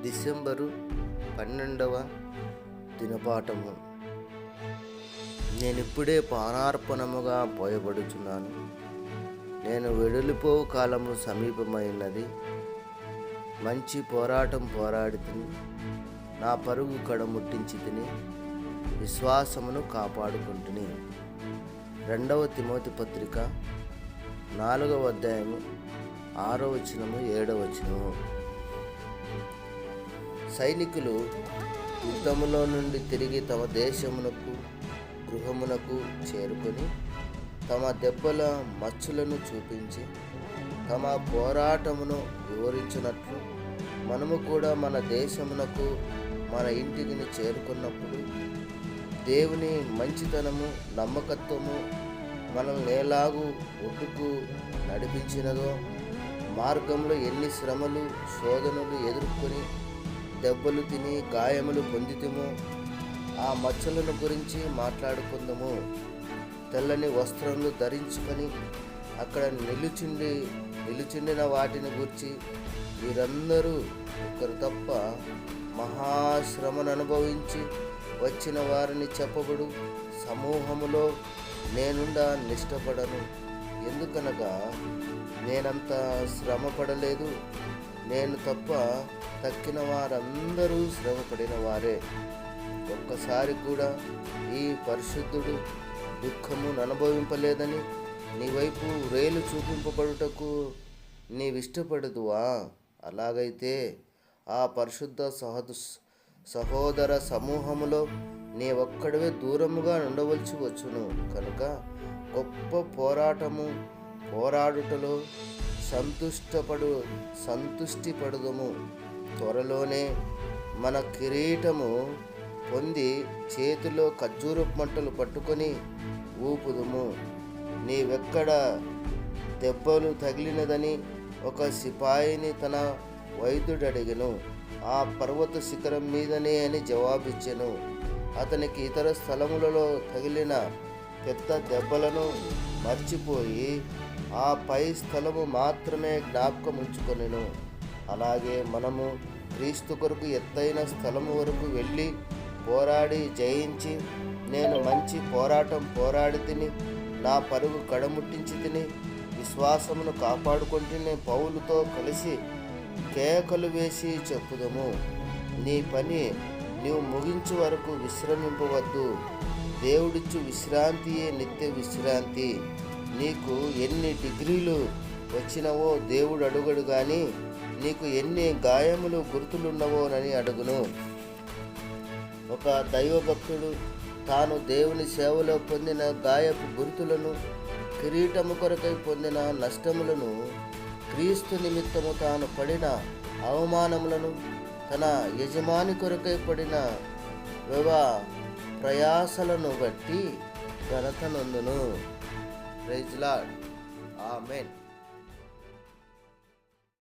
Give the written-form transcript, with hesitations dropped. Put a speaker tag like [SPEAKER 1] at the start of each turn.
[SPEAKER 1] December 12వ దినపాఠము. నేనిప్పుడే పానార్పణముగా పోయబడుచున్నాను. నేను వెడలిపోవు కాలము సమీపమైనది. మంచి పోరాటం పోరాడి తిని, నా పరుగు కడముట్టించి తిని, విశ్వాసమును కాపాడుకుంటుని. 2వ తిమోతి పత్రిక 4వ అధ్యాయము 6వ వచనము 7వ వచనము. సైనికులు యుద్ధములో నుండి తిరిగి తమ దేశమునకు గృహమునకు చేరుకొని తమ దెబ్బల మచ్చులను చూపించి తమ పోరాటమును వివరించినట్లు మనము కూడా మన దేశమునకు మన ఇంటికి చేరుకున్నప్పుడు దేవుని మంచితనము నమ్మకత్వము మనల్ని ఎలాగూ ఒడ్డుకు నడిపించినదో, మార్గంలో ఎన్ని శ్రమలు శోధనలు ఎదుర్కొని దెబ్బలు తిని గాయములు పొందితేమో ఆ మచ్చలను గురించి మాట్లాడుకుందాము. తెల్లని వస్త్రములు ధరించుకొని అక్కడ నిలుచుండిన వాటిని గురించి వీరందరూ ఒకరు తప్ప మహాశ్రమను అనుభవించి వచ్చిన వారిని చెప్పబడు సమూహములో నేనుండ నిష్టపడను. ఎందుకనగా నేనంత శ్రమ పడలేదు. నేను తప్ప తక్కిన వారందరూ శ్రమపడిన వారే. ఒక్కసారి కూడా ఈ పరిశుద్ధుడు దుఃఖము అనుభవింపలేదని నీ వైపు రేలు చూపింపబడుటకు నీవిష్టపడదువా? అలాగైతే ఆ పరిశుద్ధ సహోదర సమూహములో నీ ఒక్కడివే దూరముగా ఉండవలసి వచ్చును. కనుక గొప్ప పోరాడుటలో సంతుష్టిపడుదము. త్వరలోనే మన కిరీటము పొంది చేతిలో ఖర్జూర మంటలు పట్టుకొని ఊపుదుము. నీవెక్కడ దెబ్బలు తగిలినదని ఒక సిపాయిని తన వైద్యుడు అడిగెను. ఆ పర్వత శిఖరం మీదనే అని జవాబిచ్చెను. అతనికి ఇతర స్థలములలో తగిలిన పెద్ద దెబ్బలను మర్చిపోయి ఆ పై స్థలము మాత్రమే జ్ఞాపకం ఉంచుకొనెను. అలాగే మనము క్రీస్తు కొరకు ఎత్తైన స్థలము వరకు వెళ్ళి పోరాడి జయించి, నేను మంచి పోరాటం పోరాడి తిని, నా పరుగు కడముట్టించి తిని, విశ్వాసమును కాపాడుకుంటుని పౌలుతో కలిసి కేకలు వేసి చెప్పుదము. నీ పని నీవు ముగించు వరకు విశ్రమింపవద్దు. దేవుడిచ్చు విశ్రాంతియే నిత్య విశ్రాంతి. నీకు ఎన్ని డిగ్రీలు వచ్చినవో దేవుడు అడుగడు గాని నీకు ఎన్ని గాయములు గుర్తులున్నవోనని అడుగును. ఒక దైవభక్తుడు తాను దేవుని సేవలో పొందిన గాయపు గుర్తులను, కిరీటము కొరకై పొందిన నష్టములను, క్రీస్తు నిమిత్తము తాను పడిన అవమానములను, తన యజమాని కొరకై పడిన ప్రయాసలను బట్టి ఘనత నొందును. Praise lord. ఆమేన్.